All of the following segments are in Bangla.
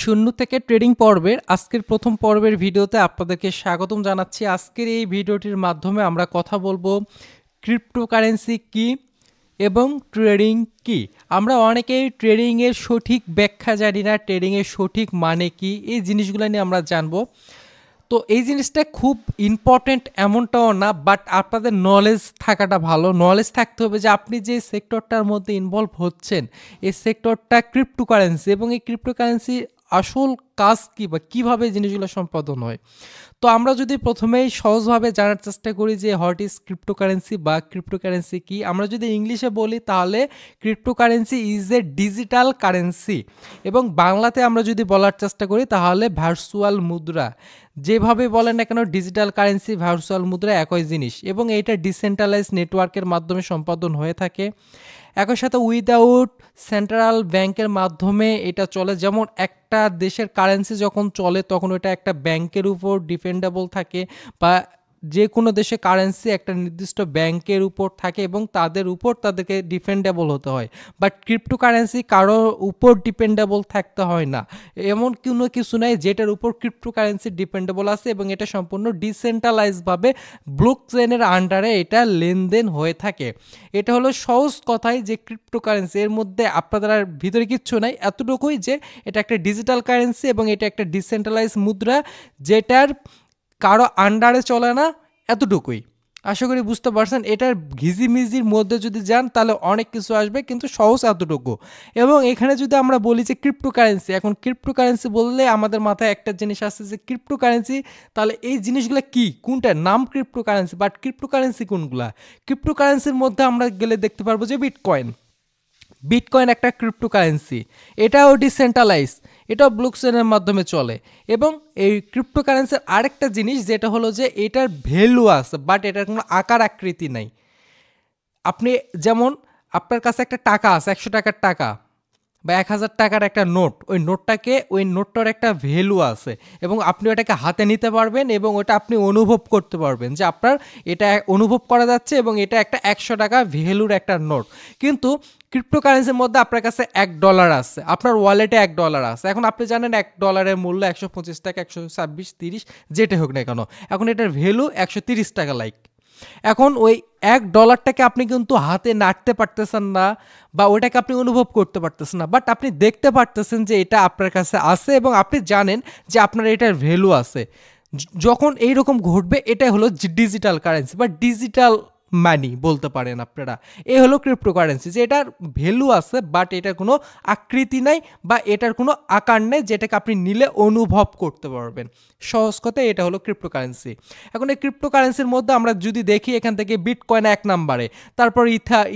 শূন্য থেকে ট্রেডিং পর্বের আজকের প্রথম পর্বের ভিডিওতে আপনাদেরকে স্বাগতম জানাচ্ছি। আজকের এই ভিডিওটির মাধ্যমে আমরা কথা বলবো ক্রিপ্টোকারেন্সি কি এবং ট্রেডিং কি। আমরা অনেকেই ট্রেডিংয়ের সঠিক ব্যাখ্যা জানি না, ট্রেডিংয়ের সঠিক মানে কি, এই জিনিসগুলো নিয়ে আমরা জানবো। তো এই জিনিসটা খুব ইম্পর্টেন্ট এমনটাও না, বাট আপনাদের নলেজ থাকাটা ভালো। নলেজ থাকতে হবে যে আপনি যে সেক্টরটার মধ্যে ইনভলভ হচ্ছেন এই সেক্টরটা ক্রিপ্টোকারেন্সি, এবং এই ক্রিপ্টোকারেন্সি আসল কাজ কী বা কীভাবে জিনিসগুলো সম্পাদন হয়। তো আমরা যদি প্রথমেই সহজভাবে জানার চেষ্টা করি যে হোয়াট ইজ ক্রিপ্টোকারেন্সি বা ক্রিপ্টোকারেন্সি কি, আমরা যদি ইংলিশে বলি তাহলে cryptocurrency is a digital currency, এবং বাংলাতে আমরা যদি বলার চেষ্টা করি তাহলে ভার্চুয়াল মুদ্রা। যেভাবে বলেন না কেন, ডিজিটাল কারেন্সি ভার্চুয়াল মুদ্রা একই জিনিস, এবং এইটা ডিসেন্ট্রালাইজ নেটওয়ার্কের মাধ্যমে সম্পাদন হয়ে থাকে। একই সাথে উইদাউট সেন্ট্রাল ব্যাংকের মাধ্যমে এটা চলে। যেমন একটা দেশের কারেন্সি যখন চলে তখন ওটা একটা ব্যাংকের উপর ডিপেন্ডেবল থাকে, বা যে কোনো দেশে কারেন্সি একটা নির্দিষ্ট ব্যাংকের উপর থাকে এবং তাদের উপর তাদেরকে ডিপেন্ডেবল হতে হয়। বাট ক্রিপ্টোকারেন্সি কারোর উপর ডিপেন্ডেবল থাকতে হয় না, এমন কোনো কিছু নাই যেটার উপর ক্রিপ্টোকারেন্সি ডিপেন্ডেবল আছে, এবং এটা সম্পূর্ণ ডিসেন্ট্রালাইজভাবে ব্লকচেনের আন্ডারে এটা লেনদেন হয়ে থাকে। এটা হলো সহজ কথায় যে ক্রিপ্টোকারেন্সি, এর মধ্যে আপনাদের আর ভিতরে কিচ্ছু নাই, এতটুকুই যে এটা একটা ডিজিটাল কারেন্সি এবং এটা একটা ডিসেন্ট্রালাইজ মুদ্রা যেটার কারো আন্ডারে চলে না, এতটুকুই। আশা করি বুঝতে পারছেন। এটার ঘিজিমিজির মধ্যে যদি যান তাহলে অনেক কিছু আসবে, কিন্তু সহজ এতটুকু। এবং এখানে যদি আমরা বলি যে ক্রিপ্টোকারেন্সি, এখন ক্রিপ্টোকারেন্সি বললে আমাদের মাথায় একটা জিনিস আসছে যে ক্রিপ্টোকারেন্সি, তাহলে এই জিনিসগুলো কি, কোনটার নাম ক্রিপ্টোকারেন্সি, বাট ক্রিপ্টোকারেন্সি কোনগুলা। ক্রিপ্টোকারেন্সির মধ্যে আমরা গেলে দেখতে পারবো যে বিটকয়েন একটা ক্রিপ্টোকারেন্সি, এটাও ডিসেন্ট্রালাইজ, এটাও ব্লকচেনের মাধ্যমে চলে। এবং এই ক্রিপ্টোকারেন্সির আরেকটা জিনিস যেটা হলো যে এটার ভ্যালু আছে, বাট এটার কোনো আকার আকৃতি নাই। আপনি যেমন আপনার কাছে একটা টাকা আছে, 100 টাকার টাকা বা 1000 টাকার একটা নোট, ওই নোটটার একটা ভ্যালু আছে, এবং আপনি ওটাকে হাতে নিতে পারবেন এবং ওটা আপনি অনুভব করতে পারবেন যে আপনার এটা অনুভব করা যাচ্ছে, এবং এটা একটা 100 টাকা ভ্যালুর একটা নোট। কিন্তু ক্রিপ্টোকারেন্সির মধ্যে আপনার কাছে $1 আছে, আপনার ওয়ালেটে $1 আছে। এখন আপনি জানেন $1 মূল্য 125 টাকা, 126, 30 যেটাই হোক না কেন, এখন এটার ভ্যালু 130 টাকা। এখন ওই $1টাকে আপনি কিন্তু হাতে নাড়তে পারতেছেন না, বা ওইটাকে আপনি অনুভব করতে পারতেছেন না, বাট আপনি দেখতে পারতেছেন যে এটা আপনার কাছে আছে, এবং আপনি জানেন যে আপনার এটার ভ্যালু আছে। যখন এইরকম ঘটবে, এটা হলো ডিজিটাল কারেন্সি বা ডিজিটাল মানি বলতে পারেন আপনারা। এ হলো ক্রিপ্টোকারেন্সি, যে এটার ভ্যালু আছে বাট এটার কোনো আকৃতি নাই বা এটার কোনো আকার নেই যেটাকে আপনি নিলে অনুভব করতে পারবেন। সহজ কথায় এটা হলো ক্রিপ্টোকারেন্সি। এখন এই ক্রিপ্টোকারেন্সির মধ্যে আমরা যদি দেখি, এখান থেকে বিটকয়েন 1 নম্বরে, তারপর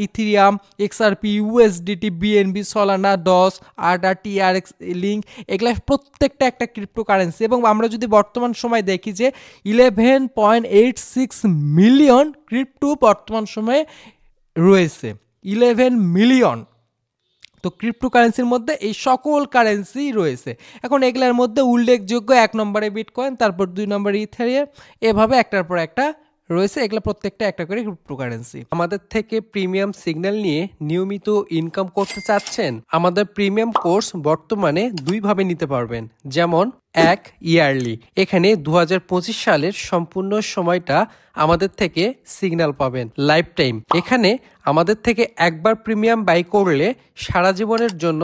Ethereum, XRP, USDT, BNB, Solana, ডস, ADA, TRX, লিঙ্ক, এগুলা প্রত্যেকটা একটা ক্রিপ্টোকারেন্সি। এবং আমরা যদি বর্তমান সময় দেখি যে 11.86 মিলিয়ন ক্রিপ্টো বর্তমান সময়ে রয়েছে, 11 মিলিয়ন। তো ক্রিপ্টোকারেন্সির মধ্যে এই সকল কারেন্সি রয়েছে। এখন এগুলোর মধ্যে উল্লেখযোগ্য 1 নম্বরে বিটকয়েন, তারপর 2 নম্বরে ইথেরিয়াম, এভাবে একটার পর একটা রয়েছে। এগুলো প্রত্যেকটা একটা করে ক্রিপ্টোকারেন্সি। আমাদের থেকে প্রিমিয়াম সিগন্যাল নিয়ে নিয়মিত ইনকাম করতে চাচ্ছেন? আমাদের প্রিমিয়াম কোর্স বর্তমানে 2 ভাবে নিতে পারবেন। যেমন এক, ইয়ারলি, এখানে 2025 সালের সম্পূর্ণ সময়টা আমাদের থেকে সিগন্যাল পাবেন লাইফ টাইম। এখানে আমাদের থেকে একবার প্রিমিয়াম বাই করলে সারা জীবনের জন্য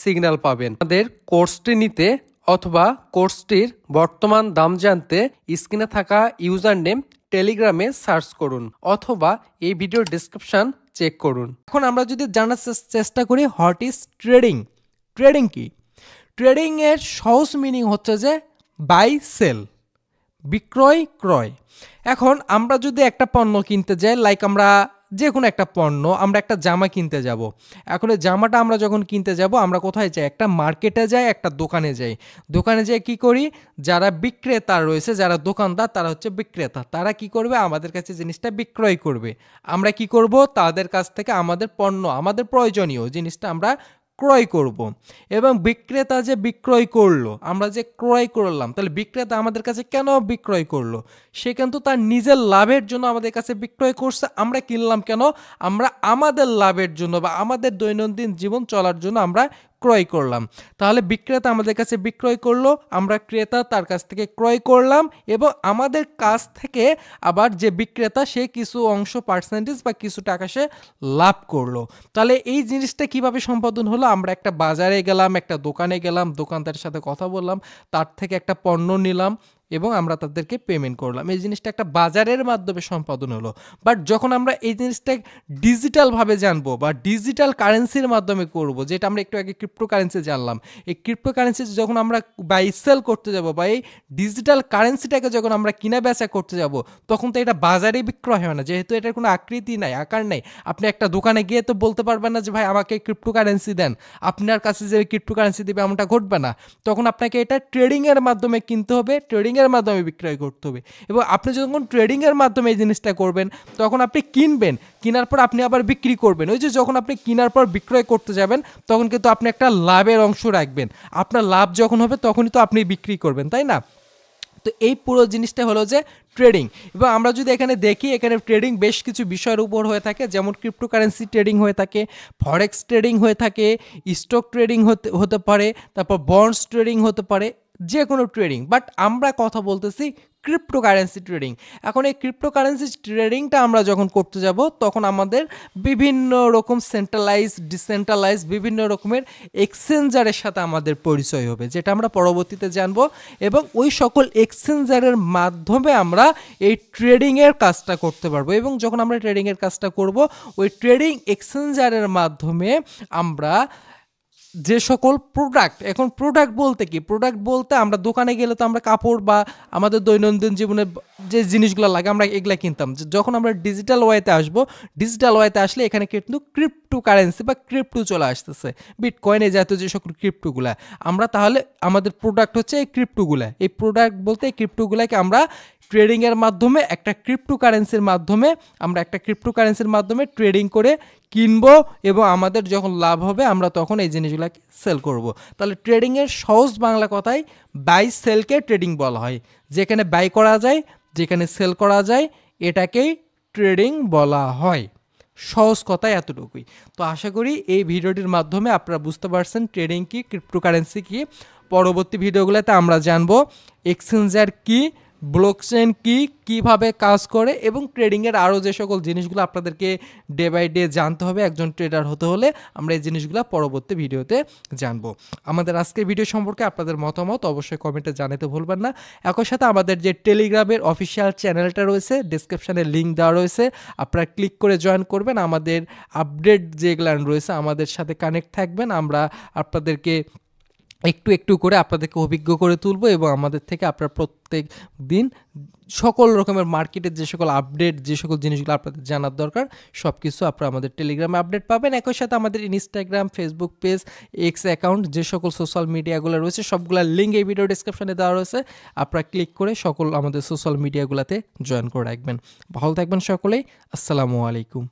সিগন্যাল পাবেন। আমাদের কোর্সটি নিতে অথবা কোর্সটির বর্তমান দাম জানতে স্ক্রিনে থাকা ইউজার নেম টেলিগ্রামে সার্চ করুন, অথবা এই ভিডিওর ডেসক্রিপশন চেক করুন। এখন আমরা যদি জানার চেষ্টা করি হোয়াট ইজ ট্রেডিং। ট্রেডিং কি? ট্রেডিং এর সহজ মিনিং হচ্ছে যে বাই সেল, বিক্রয় ক্রয়। এখন আমরা যদি একটা পণ্য কিনতে যাই, লাইক আমরা যে কোনো একটা পণ্য, আমরা একটা জামা কিনতে যাব। এখন এই জামাটা আমরা যখন কিনতে যাব, আমরা কোথায় যাই? একটা মার্কেটে যাই, একটা দোকানে যাই। দোকানে যেয়ে কি করি? যারা বিক্রেতা রয়েছে, যারা দোকানদার, তারা হচ্ছে বিক্রেতা। তারা কি করবে? আমাদের কাছে জিনিসটা বিক্রয় করবে। আমরা কি করব? তাদের কাছ থেকে আমাদের পণ্য, আমাদের প্রয়োজনীয় জিনিসটা আমরা ক্রয় করব। এবং বিক্রেতা যে বিক্রয় করলো, আমরা যে ক্রয় করলাম, তাহলে বিক্রেতা আমাদের কাছে কেন বিক্রয় করলো? সে কিন্তু তার নিজের লাভের জন্য আমাদের কাছে বিক্রয় করছে। আমরা কিনলাম কেন? আমরা আমাদের লাভের জন্য বা আমাদের দৈনন্দিন জীবন চলার জন্য আমরা ক্রয় করলাম। তাহলে বিক্রেতা আমাদের কাছে বিক্রয় করলো, আমরা ক্রেতা তার কাছ থেকে ক্রয় করলাম এবং আমাদের কাছ থেকে আবার যে বিক্রেতা সে কিছু অংশ পার্সেন্টেজ বা কিছু টাকা সে লাভ করলো। তাহলে এই জিনিসটা কিভাবে সম্পাদন হলো? আমরা একটা বাজারে গেলাম, একটা দোকানে গেলাম, দোকানদারের সাথে কথা বললাম, তার থেকে একটা পণ্য নিলাম এবং আমরা তাদেরকে পেমেন্ট করলাম। এই জিনিসটা একটা বাজারের মাধ্যমে সম্পাদন হলো। বাট যখন আমরা এই জিনিসটা ডিজিটালভাবে জানবো বা ডিজিটাল কারেন্সির মাধ্যমে করব, যেটা আমরা একটু আগে ক্রিপ্টোকারেন্সি জানলাম, এই ক্রিপ্টোকারেন্সি যখন আমরা বাই সেল করতে যাব বা এই ডিজিটাল কারেন্সিটাকে যখন আমরা কিনা বেচা করতে যাব, তখন তো এটা বাজারে বিক্রয় হয় না, যেহেতু এটার কোনো আকৃতি নাই, আকার নাই। আপনি একটা দোকানে গিয়ে তো বলতে পারবেন না যে ভাই আমাকে ক্রিপ্টোকারেন্সি দেন, আপনার কাছে যে ক্রিপ্টোকারেন্সি দেবে এমনটা ঘটবে না। তখন আপনাকে এটা ট্রেডিংয়ের মাধ্যমে কিনতে হবে, ট্রেডিংয়ের মাধ্যমে বিক্রয় করতে হবে। এবং আপনি যখন ট্রেডিংয়ের মাধ্যমে এই জিনিসটা করবেন, তখন আপনি কিনবেন, কেনার পর আপনি আবার বিক্রি করবেন। ওই যে যখন আপনি কেনার পর বিক্রয় করতে যাবেন, তখন কিন্তু আপনি একটা লাভের অংশ রাখবেন। আপনার লাভ যখন হবে তখনই তো আপনি বিক্রি করবেন, তাই না? তো এই পুরো জিনিসটা হলো যে ট্রেডিং। এবং আমরা যদি এখানে দেখি, এখানে ট্রেডিং বেশ কিছু বিষয়ের উপর হয়ে থাকে, যেমন ক্রিপ্টোকারেন্সি ট্রেডিং হয়ে থাকে, ফরেক্স ট্রেডিং হয়ে থাকে, স্টক ট্রেডিং হতে পারে, তারপর বন্ডস ট্রেডিং হতে পারে, যে কোনো ট্রেডিং। বাট আমরা কথা বলতেছি ক্রিপ্টোকারেন্সি ট্রেডিং। এখন এই ক্রিপ্টোকারেন্সি ট্রেডিংটা আমরা যখন করতে যাব, তখন আমাদের বিভিন্ন রকম সেন্ট্রালাইজ, ডিসেন্ট্রালাইজ বিভিন্ন রকমের এক্সচেঞ্জারের সাথে আমাদের পরিচয় হবে, যেটা আমরা পরবর্তীতে জানব। এবং ওই সকল এক্সচেঞ্জারের মাধ্যমে আমরা এই ট্রেডিংয়ের কাজটা করতে পারবো। এবং যখন আমরা ট্রেডিংয়ের কাজটা করব, ওই ট্রেডিং এক্সচেঞ্জারের মাধ্যমে আমরা যে সকল প্রোডাক্ট, এখন প্রোডাক্ট বলতে কি, প্রোডাক্ট বলতে আমরা দোকানে গেলে তো আমরা কাপড় বা আমাদের দৈনন্দিন জীবনে যে জিনিসগুলো লাগে আমরা এগুলা কিনতাম। যখন আমরা ডিজিটাল ওয়েতে আসবো, ডিজিটাল ওয়েতে আসলে এখানে কিন্তু ক্রিপ্টো কারেন্সি বা ক্রিপ্টো চলে আসতেছে, বিটকয়েন এই জাতীয় যে সকল ক্রিপ্টোগুলা, আমরা তাহলে আমাদের প্রোডাক্ট হচ্ছে এই ক্রিপ্টোগুলা। এই প্রোডাক্ট বলতে এই ক্রিপ্টোগুলাকে আমরা ট্রেডিংয়ের মাধ্যমে একটা ক্রিপ্টোকারেন্সির মাধ্যমে ট্রেডিং করে কিনবো এবং আমাদের যখন লাভ হবে আমরা তখন এই জিনিসগুলোকে সেল করব। তাহলে ট্রেডিংয়ের সহজ বাংলা কথায় বাই সেলকে ট্রেডিং বলা হয়। যেখানে বাই করা যায়, যেখানে সেল করা যায়, এটাকেই ট্রেডিং বলা হয়। সহজ কথায় এতটুকুই। তো আশা করি এই ভিডিওটির মাধ্যমে আপনারা বুঝতে পারছেন ট্রেডিং কি, ক্রিপ্টোকারেন্সি কি। পরবর্তী ভিডিওগুলোতে আমরা জানবো এক্সচেঞ্জার কি, ব্লকচেন কি, কিভাবে কাজ করে এবং ট্রেডিংয়ের আরও যে সকল জিনিসগুলো আপনাদেরকে ডে বাই ডে জানতে হবে একজন ট্রেডার হতে হলে, আমরা এই জিনিসগুলো পরবর্তী ভিডিওতে জানবো। আমাদের আজকের ভিডিও সম্পর্কে আপনাদের মতামত অবশ্যই কমেন্টে জানাতে ভুলবেন না। একই সাথে আমাদের যে টেলিগ্রামের অফিসিয়াল চ্যানেলটা রয়েছে, ডিসক্রিপশানে লিঙ্ক দেওয়া রয়েছে, আপনারা ক্লিক করে জয়েন করবেন। আমাদের আপডেট যেগুলো রয়েছে আমাদের সাথে কানেক্ট থাকবেন। আমরা আপনাদেরকে একটু একটু করে আপনাদেরকে অভিজ্ঞ করে তুলব এবং আমাদের থেকে আপনার প্রত্যেক দিন সকল রকমের মার্কেটের যে সকল আপডেট, যে সকল জিনিসগুলো আপনাদের জানার দরকার, সব কিছু আপনারা আমাদের টেলিগ্রামে আপডেট পাবেন। একই সাথে আমাদের Instagram, Facebook page, x account, যে সকল সোশ্যাল মিডিয়াগুলো রয়েছে সবগুলোর লিঙ্ক এই ভিডিও ডিসক্রিপশনে দেওয়া রয়েছে। আপনারা ক্লিক করে সকল আমাদের সোশ্যাল মিডিয়াগুলোতে জয়েন করে রাখবেন। ভালো থাকবেন সকলেই। আসসালামু আলাইকুম।